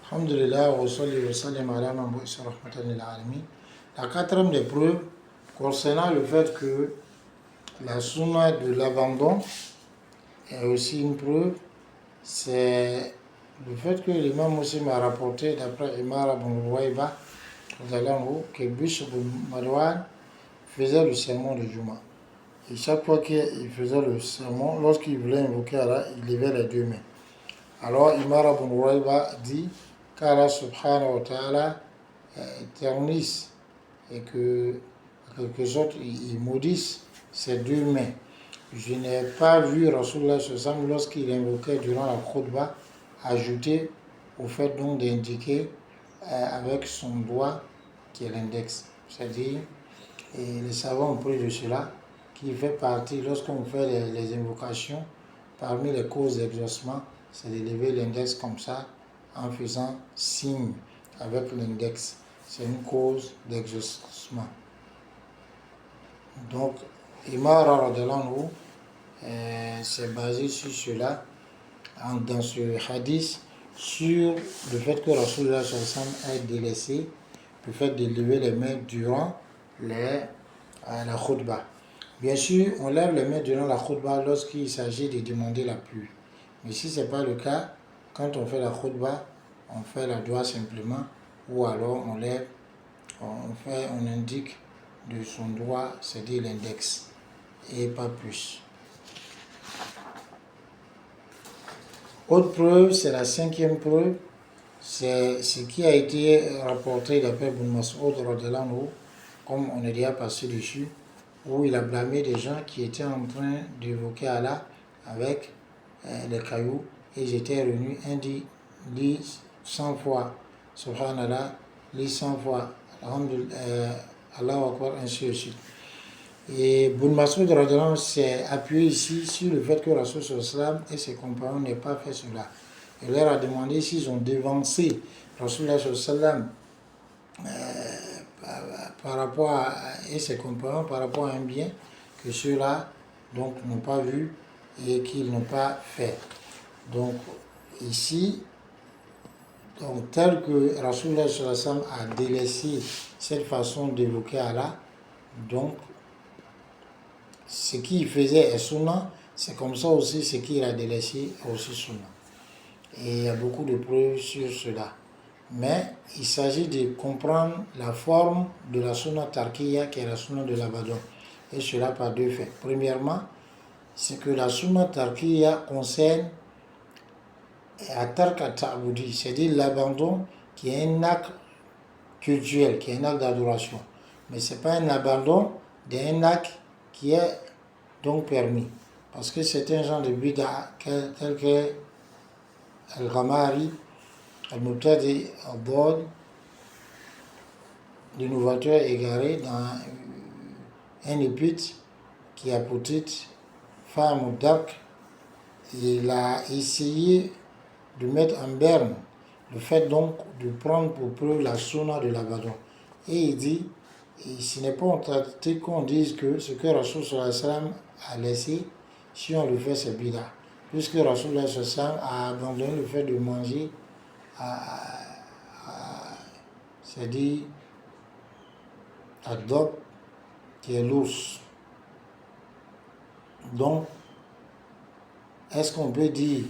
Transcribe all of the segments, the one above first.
Alhamdulillah, wa salli wa sallim ala man bu'isa rahmatan lil alamin. La quatrième des preuves concernant le fait que la sunna de l'abandon est aussi une preuve, c'est le fait que l'imam Muslim a rapporté d'après Imara ibn Ruwayba que Bishr ibn Marwan faisait le sermon de Juma. Et chaque fois qu'il faisait le sermon, lorsqu'il voulait invoquer Allah, il levait les deux mains. Alors Imara ibn Ruwayba dit qu'Allah subhanahu wa ta'ala éternise et que quelque sorte il maudisse ses deux mains. Je n'ai pas vu Rasulullah sallam lorsqu'il invoquait durant la khutbah ajouter au fait donc d'indiquer avec son doigt qui est l'index. C'est-à-dire, et les savants ont pris de cela qui fait partie, lorsqu'on fait les invocations, parmi les causes d'exaucement, c'est de lever l'index comme ça en faisant signe avec l'index. C'est une cause d'exaucement. Donc, Imara radhiyallahu c'est basé sur cela, dans ce hadith, sur le fait que Rasulullah sallallahu alayhi wa sallam a délaissé le fait de lever les mains durant la khutbah. Bien sûr, on lève les mains durant la khutbah lorsqu'il s'agit de demander la pluie. Mais si ce n'est pas le cas, quand on fait la khutbah, on fait la doigt simplement, ou alors on lève, on indique de son doigt, c'est-à-dire l'index, et pas plus. Autre preuve, c'est la cinquième preuve, c'est ce qui a été rapporté d'après Ibn Mas'ud radhiyallahu anhu, comme on est déjà passé dessus, où il a blâmé des gens qui étaient en train d'évoquer Allah avec les cailloux, et ils étaient revenus, un dit 100 fois Subhanallah, lit 100 fois Allahu Akbar, ainsi de suite. Et Ibn Mas'ud radhiyallahu anhu s'est appuyé ici sur le fait que Rasul sallam et ses compagnons n'aient pas fait cela. Il leur a demandé s'ils ont devancé Rasul sallam par rapport à ses compagnons, par rapport à un bien que ceux-là donc n'ont pas vu et qu'ils n'ont pas fait. Donc ici, donc, tel que Rasulullah a délaissé cette façon d'évoquer Allah, donc ce qu'il faisait est sunna, c'est comme ça aussi ce qu'il a délaissé est aussi sunna. Et il y a beaucoup de preuves sur cela. Mais il s'agit de comprendre la forme de la sunna tarkiya qui est la sunna de l'abandon. Et cela par deux faits. Premièrement, c'est que la sunna tarkiya concerne Atarka ta'boudi, c'est-à-dire l'abandon qui est un acte cultuel, qui est un acte d'adoration. Mais ce n'est pas un abandon d'un acte qui est donc permis. Parce que c'est un genre de bid'a tel que Al-Ghamari, Al-Mubtadi, Al-Dod, l'innovateur égaré dans un épître qui a petite femme Dak. Il a essayé de mettre en berne le fait donc de prendre pour preuve la sunna de l'abandon. Et il dit, et ce n'est pas en traité qu'on dise que ce que Rasul sallallahu alayhi wa sallam a laissé, si on le fait, c'est bid'a. Puisque Rasul sallallahu alayhi wa sallam a abandonné le fait de manger, c'est-à-dire Ad-Dab, qui est l'ours. Donc, est-ce qu'on peut dire,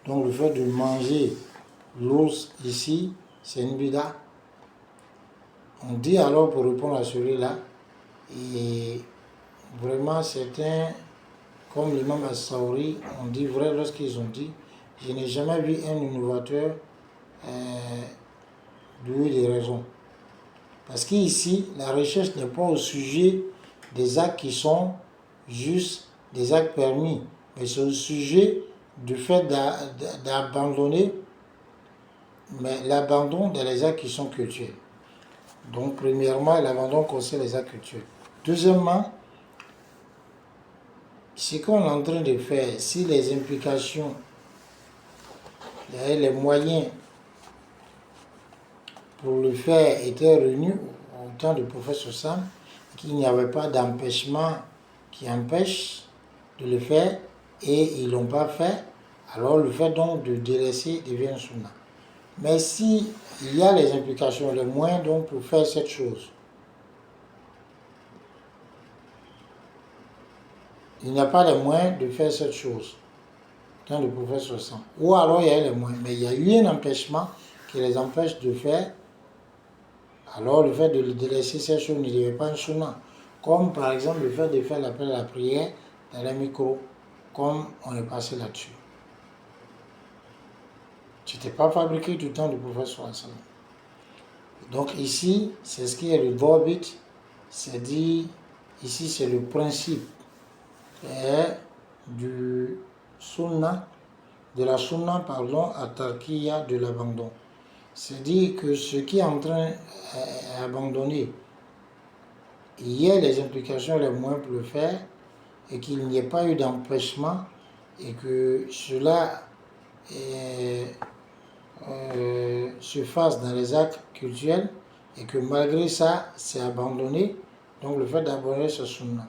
donc le fait de manger l'ours ici, c'est une bid'a? On dit alors pour répondre à celui-là, et vraiment certains, comme l'imam As-Sawri, on dit vrai lorsqu'ils ont dit, je n'ai jamais vu un innovateur doué de raison. Parce qu'ici, la recherche n'est pas au sujet des actes qui sont juste des actes permis, mais c'est au sujet du fait d'abandonner, mais l'abandon dans les actes qui sont cultuels. Donc, premièrement, l'abandon concerne les actes cultuels. Deuxièmement, ce qu'on est en train de faire, si les implications, les moyens pour le faire étaient réunis au temps du prophète Sam, qu'il n'y avait pas d'empêchement qui empêche de le faire et ils ne l'ont pas fait, alors le fait donc de délaisser devient sunna. Mais si il y a les implications, les moyens donc pour faire cette chose, il n'y a pas les moyens de faire cette chose dans le prophète 60. Ou alors il y a les moyens, mais il y a eu un empêchement qui les empêche de faire. Alors le fait de délaisser ces choses ne devait pas un sunnah. Comme par exemple le fait de faire l'appel à la prière dans les micros, comme on est passé là-dessus. Tu n'étais pas fabriqué du temps du prophète 60. Donc ici, c'est ce qui est le Dhabit, c'est dit, ici c'est le principe du sunnah, de la sunnah, pardon, à tarkiya de l'abandon. C'est dire que ce qui est en train d'abandonner, il y a les implications les moyens pour le faire et qu'il n'y ait pas eu d'empêchement et que cela se fasse dans les actes culturels et que malgré ça, c'est abandonné. Donc le fait d'abandonner ce sunnah.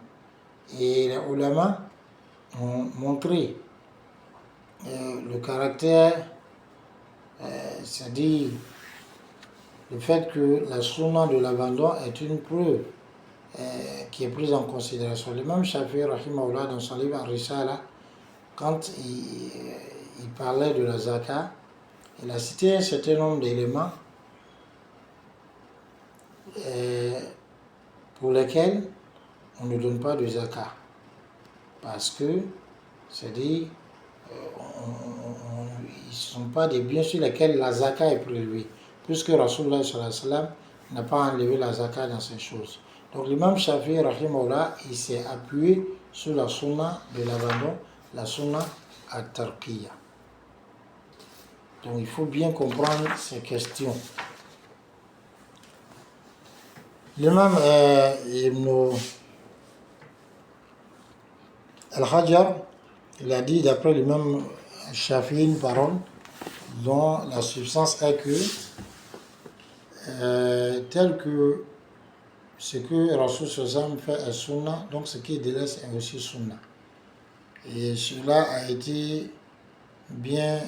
Et les ulama ont montré le caractère, c'est-à-dire le fait que la sunna de l'abandon est une preuve qui est prise en considération. L'imam Shafi'i, rahimahullah, dans son livre Ar-Risala, quand il parlait de la zakat, il a cité un certain nombre d'éléments pour lesquels on ne donne pas de zakat. Parce que, c'est-à-dire, ils ne sont pas des biens sur lesquels la zakat est prélevée, puisque Rasulullah sallallahu alayhi wa sallam n'a pas enlevé la zakat dans ces choses. Donc l'imam Shafi'i, rahimahullah, il s'est appuyé sur la sunna de l'abandon, la sunna at-tarkiya. Donc il faut bien comprendre ces questions. L'imam Ibn al-Hajar, il a dit, d'après l'imam Shafi'i, une parole dont la substance est que tel que ce que Rasul Sallam fait est sunna, donc ce qui délaisse est aussi sunna. Et cela a été bien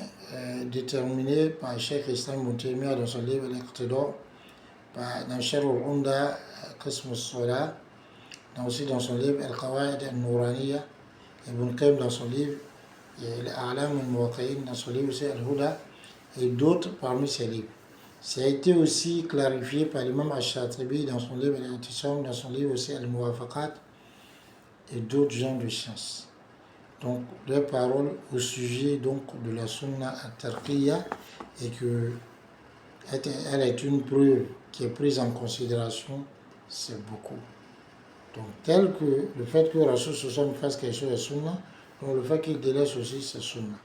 déterminé par Cheikh Islam Ibn Taymiyyah dans son livre Al-Iqtida, dans Sharh al-Umda, Qism al-Salah, aussi dans son livre Al-Qawaid al-Nouraniya, Ibn Qayyim dans son livre Al-A'lam al-Muwaqqi'in dans son livre aussi Al-Huda, et d'autres parmi ses livres. Ça a été aussi clarifié par l'imam Ash-Shatibi dans son livre Al-I'tisam, dans son livre aussi Al-Muwafaqat, et d'autres gens de science. Donc, des paroles au sujet donc, de la sunna at-tarqiya, et qu'elle est une preuve qui est prise en considération, c'est beaucoup. Donc, tel que le fait que Rasul Sallam fasse quelque chose est sunna, donc le fait qu'il délaisse aussi, c'est sunna.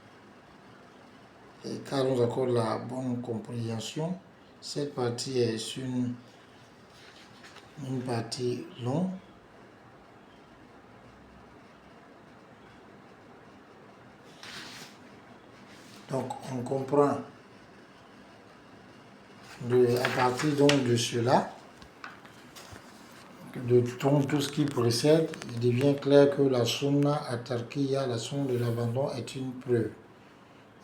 Et car nous accorde la bonne compréhension, cette partie est une partie longue. Donc on comprend à partir donc de cela, de tout ce qui précède, il devient clair que la sunna at-tarkiya, la sunna de l'abandon, est une preuve.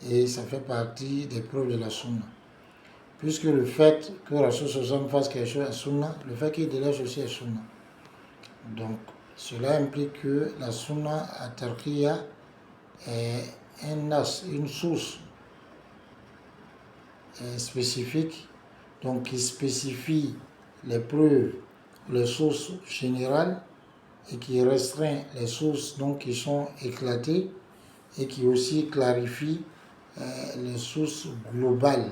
Et ça fait partie des preuves de la sunna. Puisque le fait que Rasul Sallam fasse quelque chose est sunna, le fait qu'il délaisse aussi est sunna. Donc cela implique que la sunna at-tarkiya est une source spécifique, donc qui spécifie les preuves, les sources générales et qui restreint les sources donc, qui sont éclatées et qui aussi clarifie les sources globales.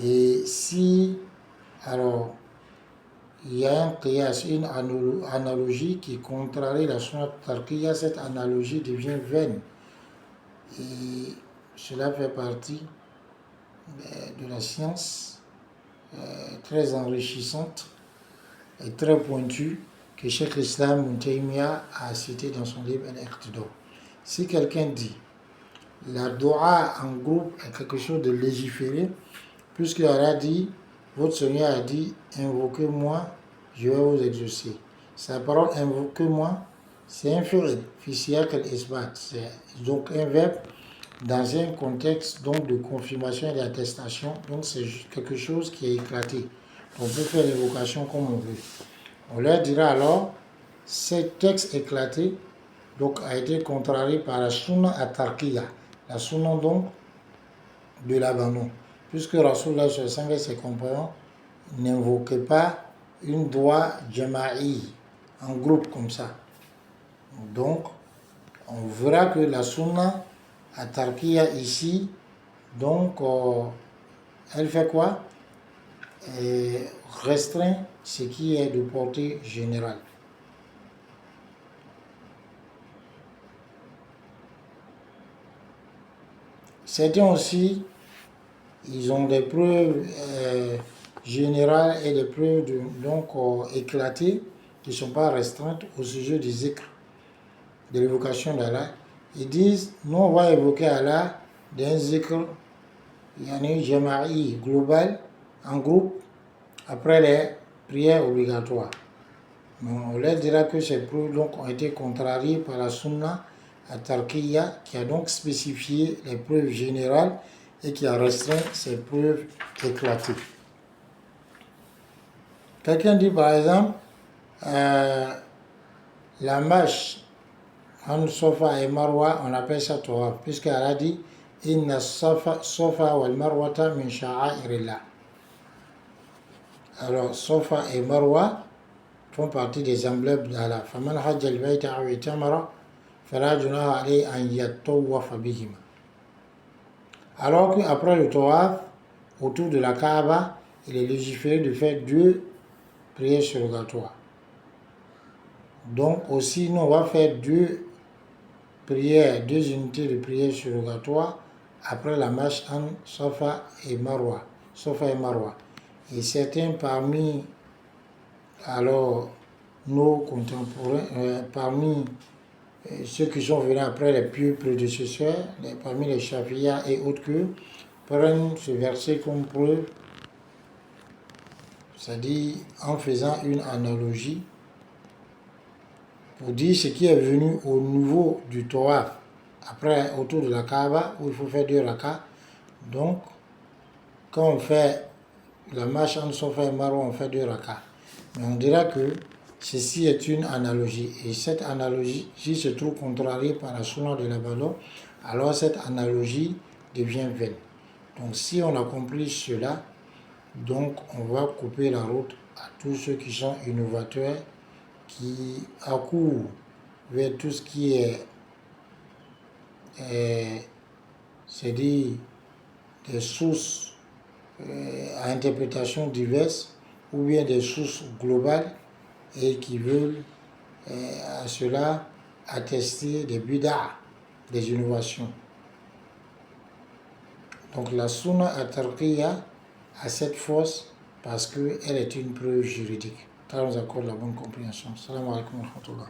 Et si, alors, il y a un qiyas, une analogie qui contrarie la sunna tarkiya, cette analogie devient vaine. Et cela fait partie de la science très enrichissante et très pointue que Cheikh Islam Ibn Taymiyyah a cité dans son livre Al-Iqtida. Si quelqu'un dit la dua en groupe est quelque chose de légiféré, puisqu'il a dit, votre Seigneur a dit, invoquez-moi, je vais vous exaucer. Sa parole invoquez-moi, c'est un fi'l, fi siyaq al-isbat, c'est donc un verbe dans un contexte donc de confirmation et d'attestation. Donc c'est quelque chose qui est éclaté. On peut faire l'évocation comme on veut. On leur dira alors, ce texte éclaté donc, a été contrarié par la sunna at-tarkiya, la sunna donc de l'abandon. Puisque Rasulullah et ses compagnons n'invoquaient pas une dua jama'i, en groupe comme ça. Donc, on verra que la sunna at-tarkiya ici, donc, elle fait quoi? Elle restreint ce qui est de portée générale. Certains aussi, ils ont des preuves générales et des preuves éclatées qui ne sont pas restreintes au sujet du zikr, de l'évocation d'Allah. Ils disent, nous on va évoquer Allah d'un zikr, yani jama'i, global, en groupe, après les prières obligatoires. Mais on leur dira que ces preuves donc, ont été contrariées par la sunna at-tarkiya qui a donc spécifié les preuves générales et qui a restreint ces preuves éclatées. Quelqu'un dit par exemple, la marche entre Safa et Marwa, on appelle ça tawaf, puisqu'elle a dit Inna Safa wal Marwata min sha'airillah. Alors, Safa et Marwa font partie des emblèmes d'Allah. Faman hajja al-bayta aw itamara fala junaha alayhi an yattawafa bihima. Alors qu'après le tawaf, autour de la Kaaba, il est légiféré de faire 2 prières surrogatoires. Donc aussi, nous on va faire 2 prières, 2 unités de prières surrogatoires après la marche entre Safa et Marwa. Et certains parmi nos contemporains, parmi ceux qui sont venus après les pieux prédécesseurs, parmi les Shafi'iyya et autres que, prennent ce verset comme preuve, c'est-à-dire en faisant une analogie pour dire ce qui est venu au niveau du tawaf, après autour de la Kaaba, où il faut faire 2 rakas. Donc, quand on fait la marche entre Safa et Marwa, on fait 2 rakas. Mais on dira que ceci est une analogie. Et cette analogie, si se trouve contrariée par la sunna de l'abandon, alors cette analogie devient vaine. Donc, si on accomplit cela, donc on va couper la route à tous ceux qui sont innovateurs, qui accourent vers tout ce qui est, c'est-à-dire des sources à interprétation diverses ou bien des sources globales et qui veulent à cela attester des bid'ah, des innovations. Donc la sunna at-tarkiya a cette force parce qu'elle est une preuve juridique. Car nous accorde la bonne compréhension. Salam alaikum wa rahmatullah.